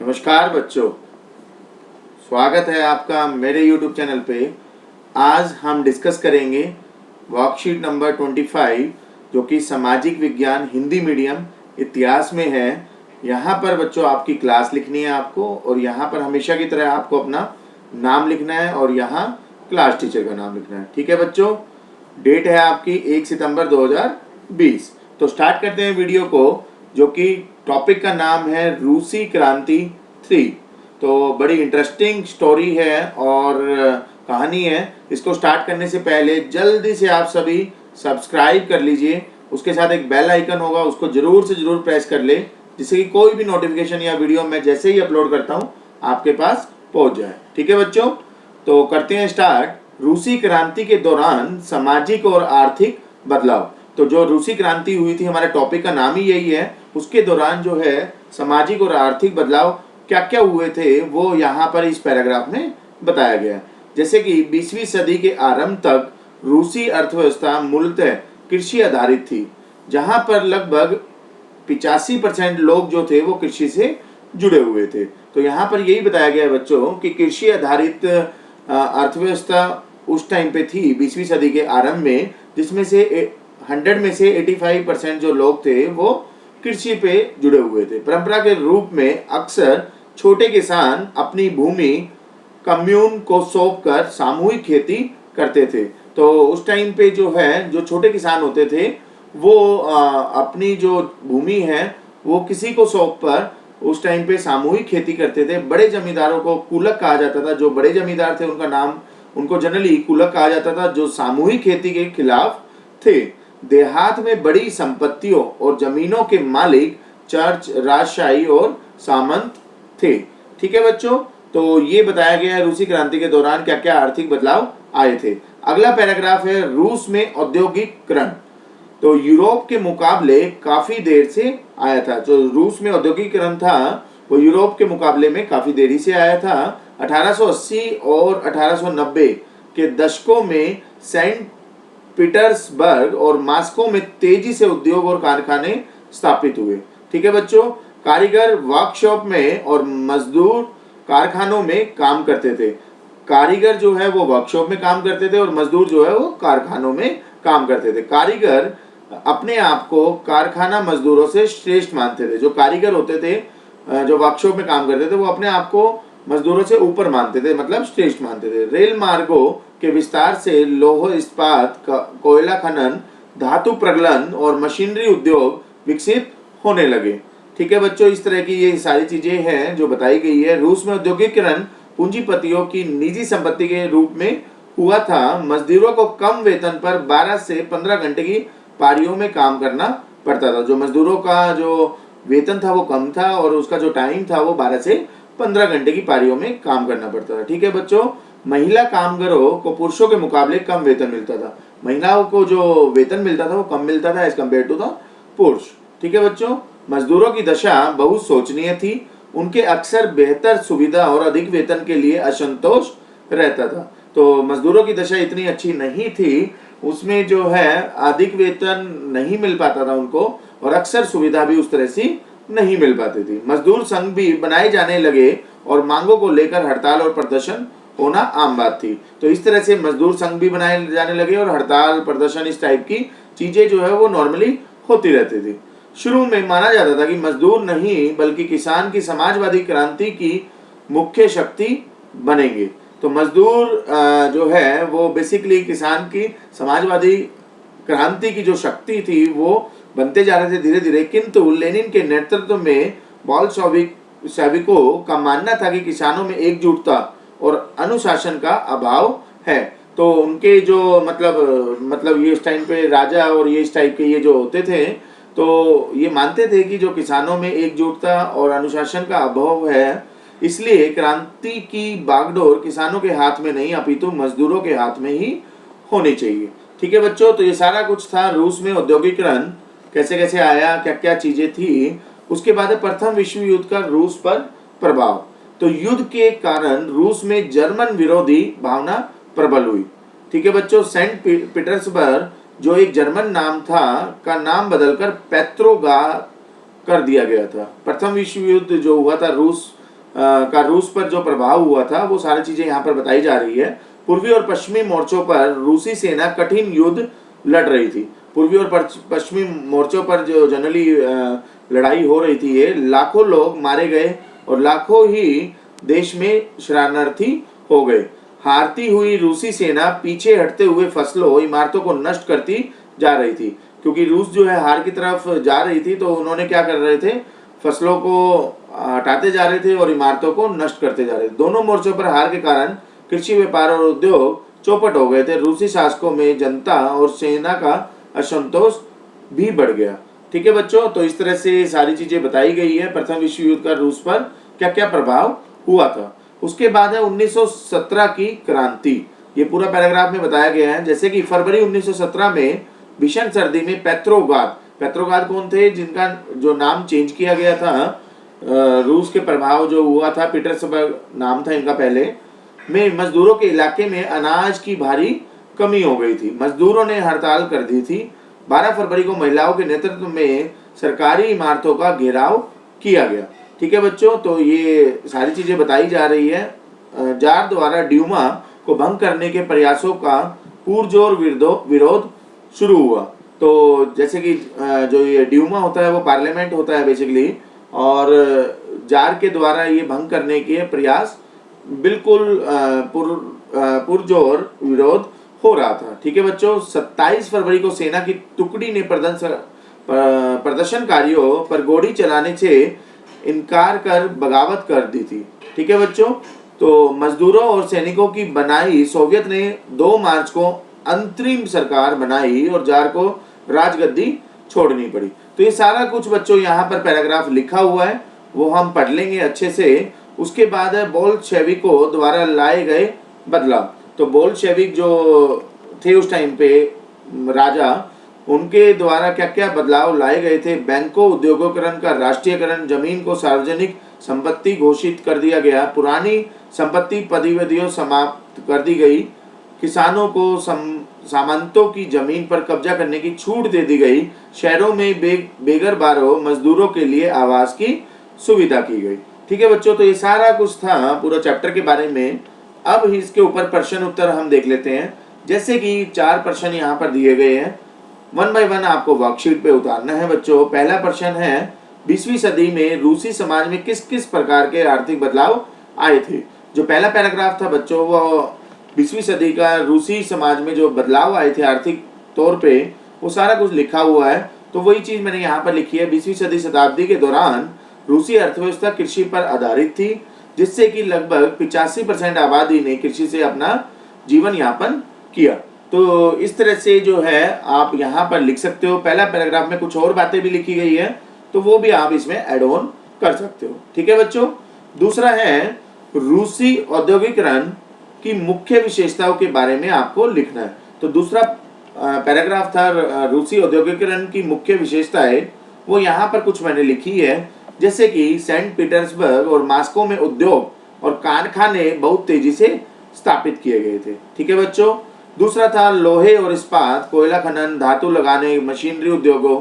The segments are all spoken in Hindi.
नमस्कार बच्चों, स्वागत है आपका मेरे YouTube चैनल पे। आज हम डिस्कस करेंगे वर्कशीट नंबर 25 जो कि सामाजिक विज्ञान हिंदी मीडियम इतिहास में है। यहाँ पर बच्चों आपकी क्लास लिखनी है आपको, और यहाँ पर हमेशा की तरह आपको अपना नाम लिखना है और यहाँ क्लास टीचर का नाम लिखना है। ठीक है बच्चों, डेट है आपकी 1 सितंबर 2020। तो स्टार्ट करते हैं वीडियो को, जो कि टॉपिक का नाम है रूसी क्रांति 3। तो बड़ी इंटरेस्टिंग स्टोरी है और कहानी है। इसको स्टार्ट करने से पहले जल्दी से आप सभी सब्सक्राइब कर लीजिए, उसके साथ एक बेल आइकन होगा, उसको जरूर से जरूर प्रेस कर ले, जिससे कि कोई भी नोटिफिकेशन या वीडियो मैं जैसे ही अपलोड करता हूँ आपके पास पहुँच जाए। ठीक है बच्चों, तो करते हैं स्टार्ट। रूसी क्रांति के दौरान सामाजिक और आर्थिक बदलाव। तो जो रूसी क्रांति हुई थी, हमारे टॉपिक का नाम ही यही है, उसके दौरान जो है सामाजिक और आर्थिक बदलाव क्या क्या हुए थे वो यहाँ पर इस पैराग्राफ में बताया गया। जैसे कि 20वीं सदी के आरंभ तक रूसी अर्थव्यवस्था मूलतः कृषि आधारित थी, जहाँ पर लगभग 85% लोग जो थे वो कृषि से जुड़े हुए थे। तो यहाँ पर यही बताया गया है बच्चों कि कृषि आधारित अर्थव्यवस्था उस टाइम पे थी 20वीं सदी के आरंभ में, जिसमें से 100 में से 85% जो लोग थे वो कृषि पे जुड़े हुए थे। परंपरा के रूप में अक्सर छोटे किसान अपनी भूमि कम्यून को सौंपकर सामूहिक खेती करते थे। तो उस टाइम पे जो है, जो छोटे किसान होते थे वो अपनी जो भूमि है वो किसी को सौंप कर उस टाइम पे सामूहिक खेती करते थे। बड़े जमींदारों को कुलक कहा जाता था। जो बड़े जमींदार थे उनका नाम, उनको जनरली कुलक कहा जाता था, जो सामूहिक खेती के खिलाफ थे। देहात में बड़ी संपत्तियों और जमीनों के मालिक चर्च, राजशाही और सामंत थे। ठीक है बच्चों, तो ये बताया गया है रूसी क्रांति के दौरान क्या क्या आर्थिक बदलाव आए थे। अगला पैराग्राफ है रूस में औद्योगिकरण। तो यूरोप के मुकाबले काफी देर से आया था। जो रूस में औद्योगिकरण था वो यूरोप के मुकाबले में काफी देरी से आया था। 1880 और 1890 के दशकों में सेंट पीटर्सबर्ग और मॉस्को में तेजी से उद्योग और कारखाने स्थापित हुए। ठीक है बच्चों, कारीगर वर्कशॉप में और मजदूर कारखानों में काम करते थे। कारीगर जो है वो वर्कशॉप में काम करते थे और मजदूर जो है वो कारखानों में काम करते थे। कारीगर अपने आप को कारखाना मजदूरों से श्रेष्ठ मानते थे। जो कारीगर होते थे, जो वर्कशॉप में काम करते थे, वो अपने आप को मजदूरों से ऊपर मानते थे, मतलब श्रेष्ठ मानते थे। रेल मार्गों के विस्तार से लौह इस्पात, कोयला खनन, धातु प्रगलन और मशीनरी उद्योग विकसित होने लगे। ठीक है बच्चों, इस तरह की ये सारी चीजें हैं जो बताई गई है। रूस में औद्योगिकरण पूंजीपतियों की निजी संपत्ति के रूप में हुआ था। मजदूरों को कम वेतन पर 12 से 15 घंटे की पारियों में काम करना पड़ता था। जो मजदूरों का जो वेतन था वो कम था और उसका जो टाइम था वो 12 से 15 घंटे की पारियों में काम करना पड़ता था। ठीक है बच्चों, महिला कामगारों को पुरुषों के मुकाबले कम वेतन मिलता था। महिलाओं को जो वेतन मिलता था वो कम मिलता था एज कम्पेयर टू द पुरुष। ठीक है बच्चों, मजदूरों की दशा बहुत शोचनीय थी। उनके अक्सर बेहतर सुविधा और अधिक वेतन के लिए असंतोष रहता था। तो मजदूरों की दशा इतनी अच्छी नहीं थी, उसमें जो है अधिक वेतन नहीं मिल पाता था उनको, और अक्सर सुविधा भी उस तरह से नहीं मिल पाती थी। मजदूर संघ भी बनाए जाने लगे और मांगों को लेकर हड़ताल और प्रदर्शन होना आम बात थी। तो इस तरह से मजदूर संघ भी बनाए जाने लगे और हड़ताल, प्रदर्शन, इस टाइप की चीजें जो है वो नॉर्मली होती रहती थी। शुरू में माना जाता था कि मजदूर नहीं बल्कि किसान की समाजवादी क्रांति की मुख्य शक्ति बनेंगे। तो मजदूर जो है वो बेसिकली किसान की समाजवादी क्रांति की जो शक्ति थी वो बनते जा रहे थे धीरे धीरे। किंतु लेनिन के नेतृत्व में बोल्शेविकों का मानना था कि किसानों में एकजुटता और अनुशासन का अभाव है। तो उनके जो मतलब ये इस टाइम पे राजा और ये इस टाइप के ये जो होते थे, तो ये मानते थे कि जो किसानों में एकजुटता और अनुशासन का अभाव है, इसलिए क्रांति की बागडोर किसानों के हाथ में नहीं अपितु मजदूरों के हाथ में ही होनी चाहिए। ठीक है बच्चों, तो ये सारा कुछ था रूस में औद्योगिकरण कैसे कैसे आया, क्या क्या चीजें थी। उसके बाद प्रथम विश्व युद्ध का रूस पर प्रभाव। तो युद्ध के कारण रूस में जर्मन विरोधी भावना प्रबल हुई। ठीक है बच्चों, सेंट पीटर्सबर्ग जो एक जर्मन नाम था का नाम बदलकर पेट्रोग्राद कर दिया गया था। प्रथम विश्व युद्ध जो हुआ था रूस का रूस पर जो प्रभाव हुआ था वो सारी चीजें यहाँ पर बताई जा रही है। पूर्वी और पश्चिमी मोर्चों पर रूसी सेना कठिन युद्ध लड़ रही थी। पूर्वी और पश्चिमी मोर्चों पर जो जनरली लड़ाई हो रही थी, ये लाखों लोग मारे गए और लाखों ही देश में शरणार्थी हो गए। हारती हुई रूसी सेना पीछे हटते हुए फसलों इमारतों को नष्ट करती जा रही थी, क्योंकि रूस जो है हार की तरफ जा रही थी, तो उन्होंने क्या कर रहे थे, फसलों को हटाते जा रहे थे और इमारतों को नष्ट करते जा रहे थे। दोनों मोर्चों पर हार के कारण कृषि, व्यापार और उद्योग चौपट हो गए थे। रूसी शासकों में जनता और सेना का असंतोष भी बढ़ गया। ठीक है बच्चों, तो इस तरह से सारी चीजें बताई गई है प्रथम विश्व युद्ध का रूस पर क्या क्या प्रभाव हुआ था। उसके बाद है 1917 की क्रांति। ये पूरा पैराग्राफ में बताया गया है। जैसे कि फरवरी 1917 में भीषण सर्दी में पेट्रोग्राद कौन थे, जिनका जो नाम चेंज किया गया था, रूस के प्रभाव जो हुआ था, पीटर्सबर्ग नाम था इनका पहले, में मजदूरों के इलाके में अनाज की भारी कमी हो गई थी। मजदूरों ने हड़ताल कर दी थी। 12 फरवरी को महिलाओं के नेतृत्व में सरकारी इमारतों का घेराव किया गया। ठीक है बच्चों, तो ये सारी चीजें बताई जा रही है। जार द्वारा ड्यूमा को भंग करने के प्रयासों का पुरजोर विरोध शुरू हुआ। तो जैसे कि जो ये ड्यूमा होता है वो पार्लियामेंट होता है बेसिकली, और जार के द्वारा ये भंग करने के प्रयास बिल्कुल पुरजोर विरोध हो रहा था। ठीक है बच्चों, 27 फरवरी को सेना की टुकड़ी ने प्रदर्शनकारियों पर गोली चलाने से इनकार कर बगावत कर दी थी। ठीक है बच्चों, तो मजदूरों और सैनिकों की बनाई सोवियत ने 2 मार्च को अंतरिम सरकार बनाई और जार को राजगद्दी छोड़नी पड़ी। तो ये सारा कुछ बच्चों यहाँ पर पैराग्राफ लिखा हुआ है, वो हम पढ़ लेंगे अच्छे से। उसके बाद है बोल्शेविकों द्वारा लाए गए बदलाव। तो बोल्शेविक जो थे उस टाइम पे राजा, उनके द्वारा क्या क्या बदलाव लाए गए थे। बैंकों, उद्योगीकरण का राष्ट्रीयकरण, जमीन को सार्वजनिक संपत्ति घोषित कर दिया गया, पुरानी संपत्ति पदिविधियों समाप्त कर दी गई, किसानों को सामंतों की जमीन पर कब्जा करने की छूट दे दी गई, शहरों में बेघर बारो मजदूरों के लिए आवास की सुविधा की गई। ठीक है बच्चों, तो ये सारा कुछ था पूरा चैप्टर के बारे में। अब इसके ऊपर प्रश्न उत्तर हम देख लेते हैं। जैसे कि 4 प्रश्न यहाँ पर दिए गए हैं, 1 बाय 1 आपको वर्कशीट पे उतारना है बच्चों। पहला प्रश्न है, 20वीं सदी में रूसी समाज में किस किस प्रकार के आर्थिक बदलाव आए थे। जो पहला पैराग्राफ था बच्चों, वो 20वीं सदी का रूसी समाज में जो बदलाव आए थे आर्थिक तौर पे, वो सारा कुछ लिखा हुआ है। तो वही चीज मैंने यहाँ पर लिखी है। 20वीं सदी शताब्दी के दौरान रूसी अर्थव्यवस्था कृषि पर आधारित थी, जिससे कि लगभग 85% आबादी ने कृषि से अपना जीवन यापन किया। तो इस तरह से जो है आप यहाँ पर लिख सकते हो। पहला पैराग्राफ में कुछ और बातें भी लिखी गई है, तो वो भी आप इसमें एड ऑन कर सकते हो। ठीक है बच्चों, दूसरा है रूसी औद्योगिकरण की मुख्य विशेषताओं के बारे में आपको लिखना है। तो दूसरा पैराग्राफ था रूसी औद्योगिकरण की मुख्य विशेषताएं, वो यहाँ पर कुछ मैंने लिखी है। जैसे कि सेंट पीटर्सबर्ग और मॉस्को में उद्योग और कारखाने बहुत तेजी से स्थापित किए गए थे। ठीक है बच्चों, दूसरा था लोहे और इस्पात, कोयला खनन, धातु लगाने, मशीनरी उद्योगों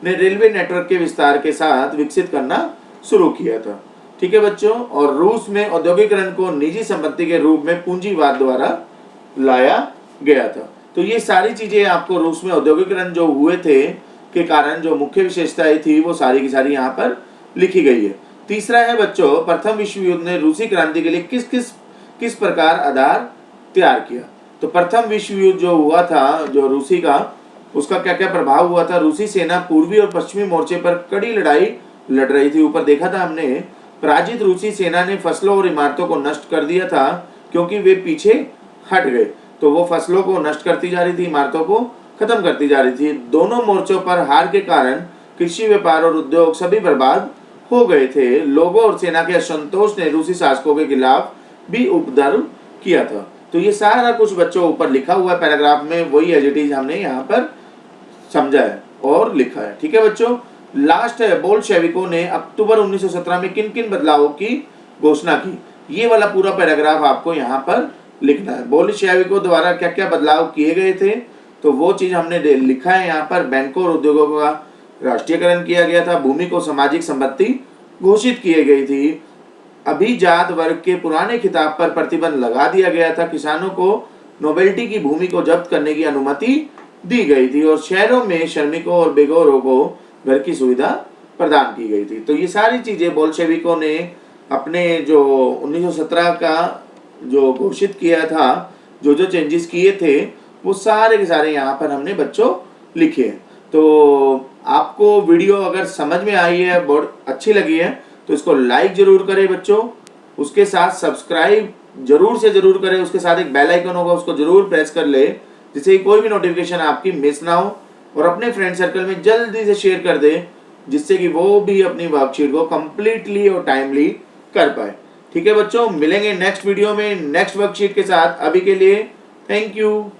ने रेलवे नेटवर्क के विस्तार के साथ विकसित करना शुरू किया था। ठीक है बच्चों, और रूस में औद्योगिकरण को निजी संपत्ति के रूप में पूंजीवाद द्वारा लाया गया था। तो ये सारी चीजें आपको रूस में औद्योगिकरण जो हुए थे के कारण जो मुख्य विशेषताएं थी वो सारी की सारी यहाँ पर लिखी गई है। तीसरा है बच्चों, प्रथम विश्व युद्ध ने रूसी क्रांति के लिए किस प्रकार आधार तैयार किया। तो प्रथम विश्व युद्ध जो हुआ था जो रूसी का, उसका क्या क्या प्रभाव हुआ था। रूसी सेना पूर्वी और पश्चिमी मोर्चे पर कड़ी लड़ाई लड़ रही थी। ऊपर देखा था हमने, पराजित रूसी सेना ने फसलों और इमारतों को नष्ट कर दिया था, क्योंकि वे पीछे हट गए। तो वो फसलों को नष्ट करती जा रही थी, इमारतों को खत्म करती जा रही थी। दोनों मोर्चों पर हार के कारण कृषि, व्यापार और उद्योग सभी बर्बाद हो गए थे। लोगों और सेना के असंतोष ने रूसी शासकों के खिलाफ भी उपद्रव किया था। तो ये सारा कुछ बच्चों ऊपर लिखा हुआ है पैराग्राफ में, वही एज इट इज हमने यहाँ पर समझा है और लिखा है। ठीक है बच्चों, लास्ट है, बोल्शेविकों ने अक्टूबर 1917 में किन किन बदलावों की घोषणा की। ये वाला पूरा पैराग्राफ आपको यहाँ पर लिखना है। बोल्शेविकों द्वारा क्या क्या बदलाव किए गए थे, तो वो चीज हमने लिखा है यहाँ पर। बैंकों और उद्योगों का राष्ट्रीयकरण किया गया था, भूमि को सामाजिक संपत्ति घोषित की गई थी, अभिजात वर्ग के पुराने खिताब पर प्रतिबंध लगा दिया गया था। किसानों को नोबेल्टी की भूमि को जब्त करने की अनुमति दी गई थी और शहरों में श्रमिकों और बेघरों को घर की सुविधा प्रदान की गई थी। तो ये सारी चीजें बोल्शेविकों ने अपने जो 1917 का जो घोषित किया था, जो जो चेंजेस किए थे, वो सारे के सारे यहाँ पर हमने बच्चों लिखे हैं। तो आपको वीडियो अगर समझ में आई है, बहुत अच्छी लगी है, तो इसको लाइक जरूर करें बच्चों, उसके साथ सब्सक्राइब जरूर से जरूर करें, उसके साथ एक बेल आइकन होगा उसको जरूर प्रेस कर ले, जिससे कोई भी नोटिफिकेशन आपकी मिस ना हो, और अपने फ्रेंड सर्कल में जल्दी से शेयर कर दे, जिससे कि वो भी अपनी वर्कशीट को कंप्लीटली और टाइमली कर पाए। ठीक है बच्चों, मिलेंगे नेक्स्ट वीडियो में नेक्स्ट वर्कशीट के साथ। अभी के लिए थैंक यू।